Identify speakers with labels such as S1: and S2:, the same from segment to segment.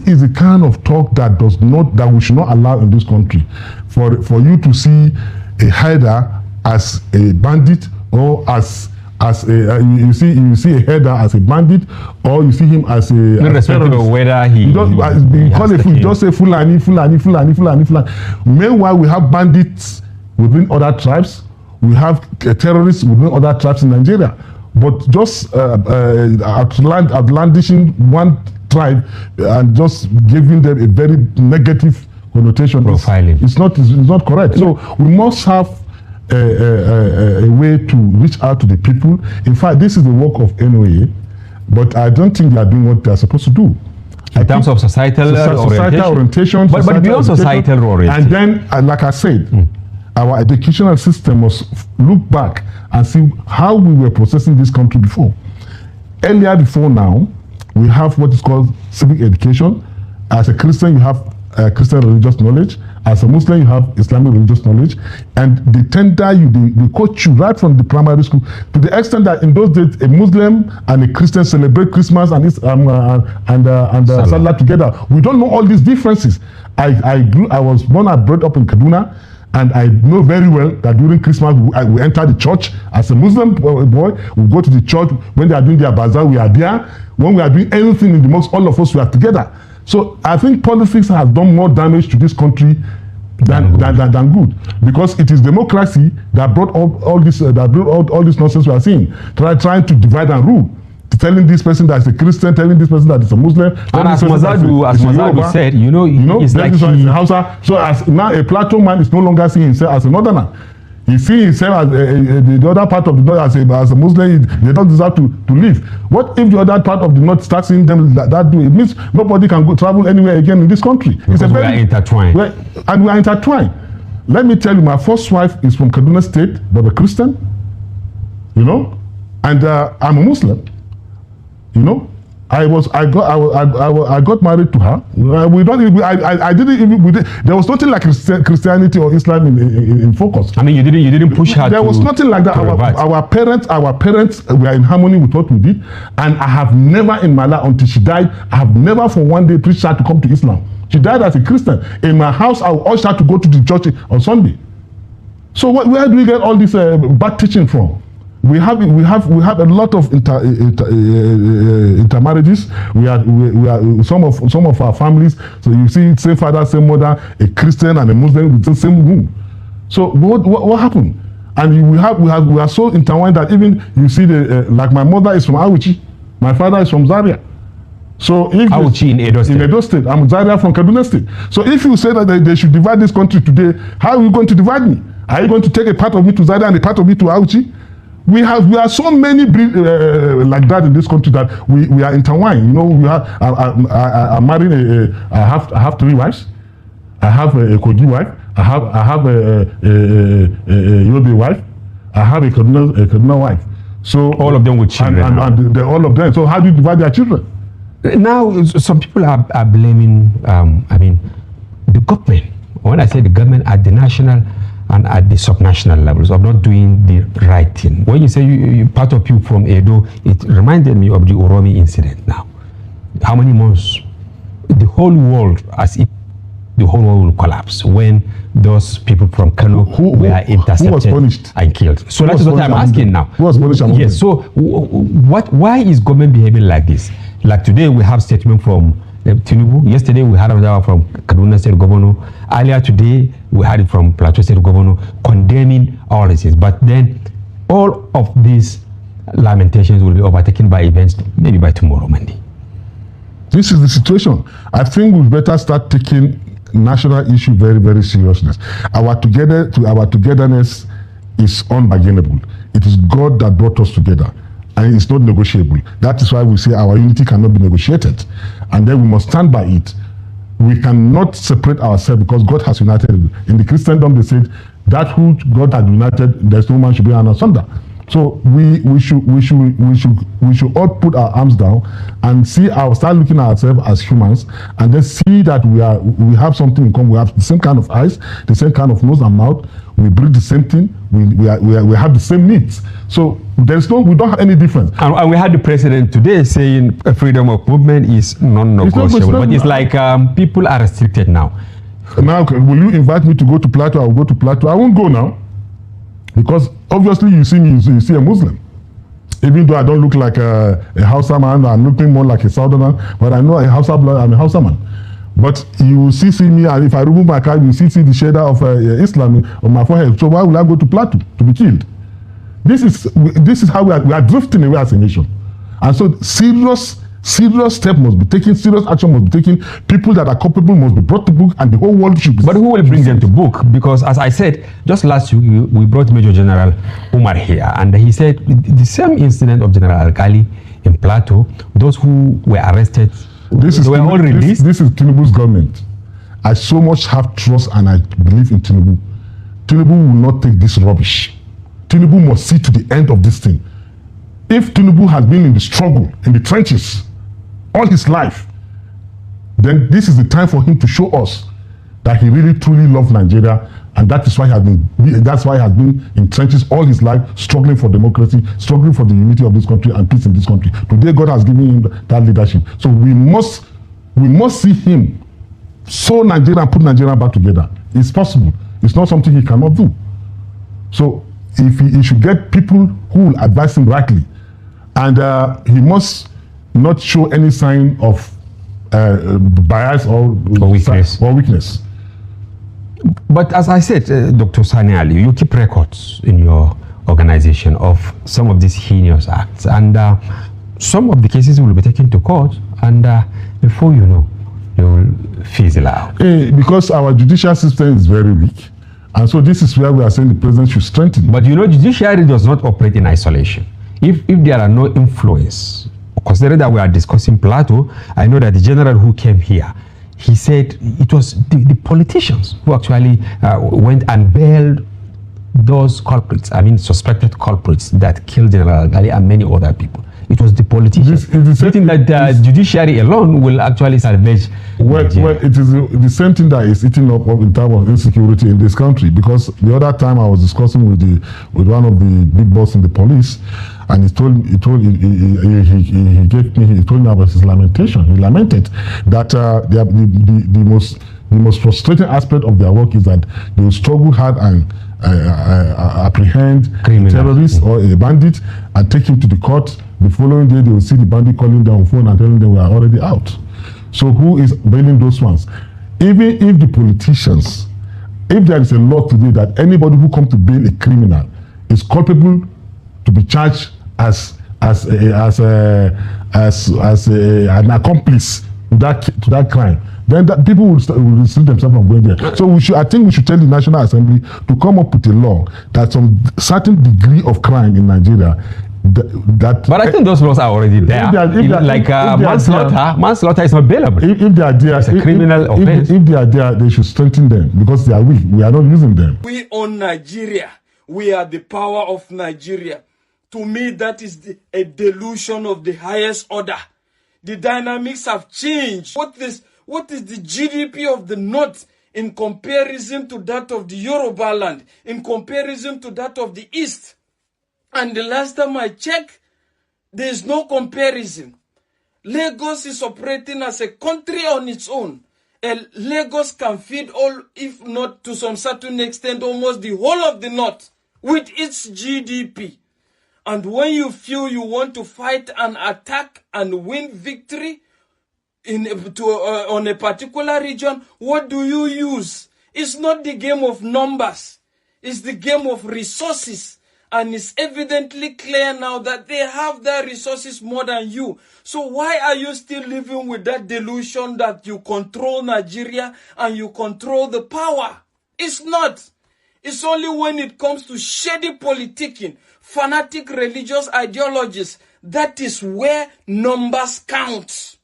S1: is the kind of talk that we should not allow in this country. For you to see a header as a bandit, or as you see a header as a bandit, or you see him as a
S2: irrespective of whether he
S1: call a fool, just say Fulani. Meanwhile, we have bandits within other tribes, we have terrorists within other tribes in Nigeria, but just outlandishing one tribe and just giving them a very negative connotation,
S2: profiling.
S1: It's not correct. So we must have a way to reach out to the people. In fact, this is the work of NOA, but I don't think they are doing what they are supposed to do.
S2: In terms of societal orientation. But beyond societal orientation.
S1: And then, like I said, our educational system must look back and see how we were processing this country before. Earlier before now, we have what is called civic education. As a Christian, you have Christian religious knowledge. As a Muslim, you have Islamic religious knowledge. And they tender you, they coach you right from the primary school, to the extent that in those days, a Muslim and a Christian celebrate Christmas and Salah together. We don't know all these differences. I was born and brought up in Kaduna, and I know very well that during Christmas, we enter the church. As a Muslim boy, we go to the church. When they are doing their bazaar, we are there. When we are doing anything in the mosque, all of us, we are together. So I think politics has done more damage to this country than good, because it is democracy that brought all this nonsense we are seeing, trying to divide and rule. Telling this person that is a Christian, telling this person that is a Muslim.
S2: And as Mazadu said, it's like
S1: Hausa. So as now a Plateau man is no longer seeing himself as a northerner. He sees himself as the other part of the north as a Muslim. They don't deserve to live. What if the other part of the north starts seeing them that do? It means nobody can go travel anywhere again in this country.
S2: Because we are intertwined.
S1: And we are intertwined. Let me tell you, my first wife is from Kaduna State, but a Christian. And I'm a Muslim. I got married to her. There was nothing like Christianity or Islam in focus.
S2: I mean, you didn't push her.
S1: There was nothing like that. Our parents were in harmony with what we did, and I have never in my life, until she died, I have never for one day preached her to come to Islam. She died as a Christian. In my house, I would urge her to go to the church on Sunday. So where do we get all this bad teaching from? We have a lot of intermarriages. We are some of our families. So you see, same father, same mother, a Christian and a Muslim with the same womb. So what happened? And we are so intertwined that even you see like my mother is from Auchi, my father is from Zaria. So if
S2: Auchi in Edo State.
S1: In Edo State, I'm Zaria from Kaduna State. So if you say that they should divide this country today, how are you going to divide me? Are you going to take a part of me to Zaria and a part of me to Auchi? We are so many like that in this country that we are intertwined. I'm married. I have 3 wives. I have a Kogi wife. I have a Yobe wife. I have a Kaduna wife. So
S2: all of them with children.
S1: And all of them. So how do you divide their children?
S2: Now some people are blaming. The government. When I say the government, at the national and at the subnational levels, of not doing the right thing. When you say you part of you from Edo, it reminded me of the Oromi incident now. How many months? The whole world, as if the whole world will collapse when those people from Kano were intercepted,
S1: who was punished
S2: and killed. So that is what I'm asking now.
S1: Who was punished?
S2: Yes, so why is government behaving like this? Like today we have statement from Tinubu. Yesterday we had another from Kaduna State Governor. Earlier today we had it from Plateau State Governor condemning all this. But then all of these lamentations will be overtaken by events maybe by tomorrow Monday.
S1: This is the situation. I think we better start taking national issue very, very seriously. Our togetherness is unbargainable. It is God that brought us together, and it's not negotiable. That is why we say our unity cannot be negotiated, and then we must stand by it. We cannot separate ourselves because God has united. In the Christendom, they said that who God had united, there's no man should be asunder. So we should all put our arms down and start looking at ourselves as humans, and then see that we have something in common. We have the same kind of eyes, the same kind of nose and mouth. we breathe the same thing, we have the same needs. So we don't have any difference.
S2: And we had the president today saying freedom of movement is non-negotiable. But it's like people are restricted now.
S1: Now, will you invite me to go to Plateau? I will go to Plateau. I won't go now. Because obviously you see me, you see a Muslim. Even though I don't look like a Hausa man, I'm looking more like a Southerner, but I know I'm a Hausa man. But you will see me, and if I remove my card, you will see the shader of Islam on my forehead. So why will I go to Plateau to be killed? This is how we are drifting away as a nation. And so serious step must be taken, serious action must be taken. People that are culpable must be brought to book, and the whole world should be.
S2: But who will bring them to book? Because as I said, just last week we brought Major General Umar here, and he said the same incident of General Alkali in Plateau, those who were arrested, they were all released.
S1: This is Tinubu's government. I so much have trust and I believe in Tinubu. Tinubu will not take this rubbish. Tinubu must see to the end of this thing. If Tinubu has been in the struggle, in the trenches, all his life, then this is the time for him to show us that he really truly loves Nigeria, and that is why that's why he has been in trenches all his life, struggling for democracy, struggling for the unity of this country and peace in this country. Today, God has given him that leadership. So we must see him sew Nigeria and put Nigeria back together. It's possible. It's not something he cannot do. So if he should get people who will advise him rightly, and he must not show any sign of bias or weakness.
S2: But as I said, Dr. Sani Ali, you keep records in your organization of some of these heinous acts, and some of the cases will be taken to court, and before you know, they will fizzle out.
S1: Because our judicial system is very weak, and so this is where we are saying the president should strengthen.
S2: But you know, judiciary does not operate in isolation. If there are no influence, considering that we are discussing Plateau, I know that the general who came here, he said it was the politicians who actually went and bailed those culprits, suspected culprits that killed General Gali and many other people. It was the politicians. Do you think that the judiciary alone will actually salvage
S1: Well, it is the same thing that is eating up in terms of insecurity in this country. Because the other time I was discussing with one of the big boss in the police, and he told me about his lamentation. He lamented that the most frustrating aspect of their work is that they will struggle hard and apprehend a terrorist or a bandit and take him to the court. The following day, they will see the bandit calling them on phone and telling them we are already out. So who is bailing those ones? Even if the politicians, if there is a law today that anybody who comes to bail a criminal is culpable to be charged as an accomplice to that crime, then people will restrict themselves from going there. So I think we should tell the National Assembly to come up with a law that some certain degree of crime in Nigeria. But
S2: I think those laws are already there. Manslaughter is not bailable.
S1: If they are there,
S2: it's a criminal offense.
S1: If they are there, they should strengthen them because they are weak. We are not using them.
S3: We own Nigeria. We are the power of Nigeria. To me, that is a delusion of the highest order. The dynamics have changed. What is the GDP of the North in comparison to that of the Yoruba land, in comparison to that of the East? And the last time I checked, there is no comparison. Lagos is operating as a country on its own. And Lagos can feed all, if not to some certain extent, almost the whole of the North with its GDP. And when you feel you want to fight an attack and win victory on a particular region, what do you use? It's not the game of numbers. It's the game of resources. And it's evidently clear now that they have their resources more than you. So why are you still living with that delusion that you control Nigeria and you control the power? It's not. It's only when it comes to shady politicking, fanatic religious ideologies, that is where numbers count.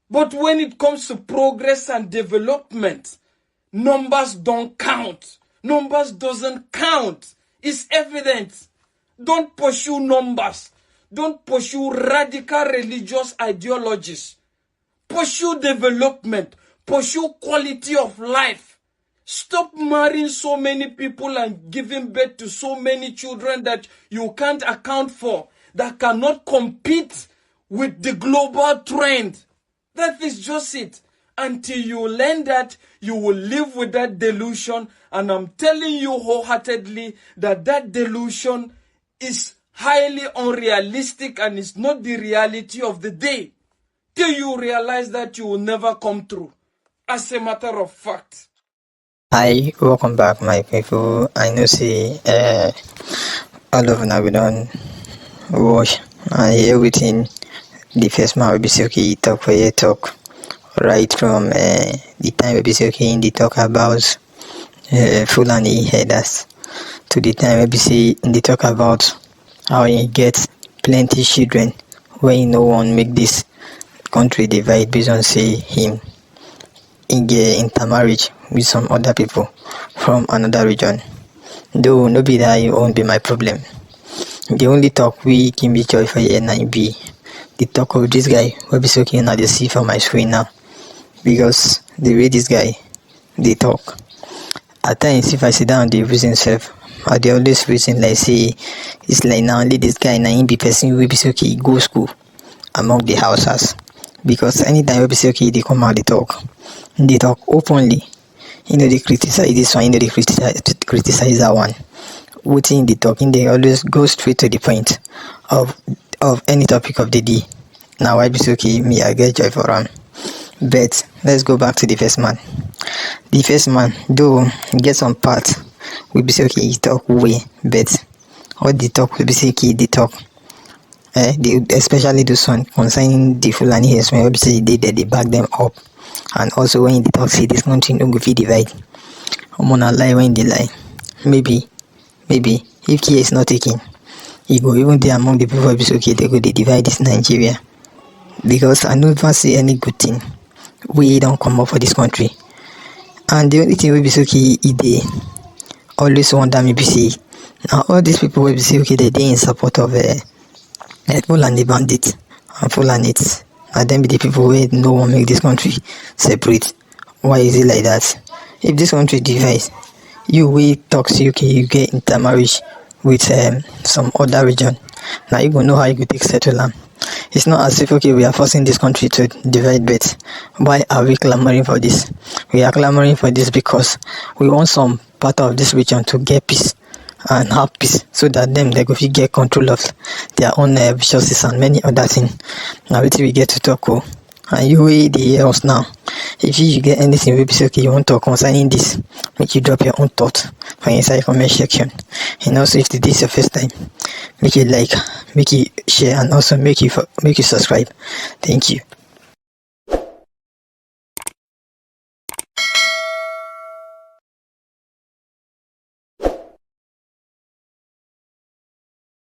S3: But when it comes to progress and development, numbers don't count. Numbers doesn't count. It's evident. Don't pursue numbers. Don't pursue radical religious ideologies. Pursue development. Pursue quality of life. Stop marrying so many people and giving birth to so many children that you can't account for, that cannot compete with the global trend. That is just it. Until you learn that, you will live with that delusion. And I'm telling you wholeheartedly that that delusion is highly unrealistic and is not the reality of the day. Till you realize that, you will never come through. As a matter of fact.
S4: Hi, welcome back, my people. I know see all of now we don't watch and everything. The first man will be okay, talk for your talk. Right from the time will be okay in the talk about Fulani headers to the time will be see in the talk about how he gets plenty children when no one make this country divide based on say him in the intermarriage with some other people from another region. Though no be that it won't be my problem. The only talk we give me joy for N9B, the talk of this guy will be okay now they see from my screen now. Because the way this guy they talk. At times if I sit down they reason self, I they always reason like say it's like now only this guy now be person will be okay go school among the houses. Because anytime will be okay they come out they talk openly. They criticize this one, they criticize that one. Within the talking, they always go straight to the point of any topic of the day. Now I be okay, me I get joy for him. But let's go back to the first man. The first man, though get some part, we be okay, he talk way, but all the talk will be okay, they talk. Especially this one concerning the Fulani herdsmen, obviously they back them up. And also when they talk say this country no go fit divide. I'm gonna lie when they lie. Maybe if care is not taken, he go even there among the people be okay, they go they divide this Nigeria. Because I never see any good thing. We don't come up for this country. And the only thing will be okay is they always wonder me be say now all these people will be say okay they in support of Fulani bandits and Fulanites. And then be the people where no one make this country separate. Why is it like that? If this country divides, you will talk to UK, you get intermarriage with some other region. Now you gonna know how you could take settle them. It's not as if okay we are forcing this country to divide, but why are we clamoring for this? We are clamoring for this because we want some part of this region to get peace and have peace, so that them they go get control of their own resources and many other things. Now until we get to talk, and you will the else now. If you get anything we be okay you want to talk concerning this, make you drop your own thought for inside comment section. And also if this is your first time, make you like, make you share, and also make you subscribe. Thank you.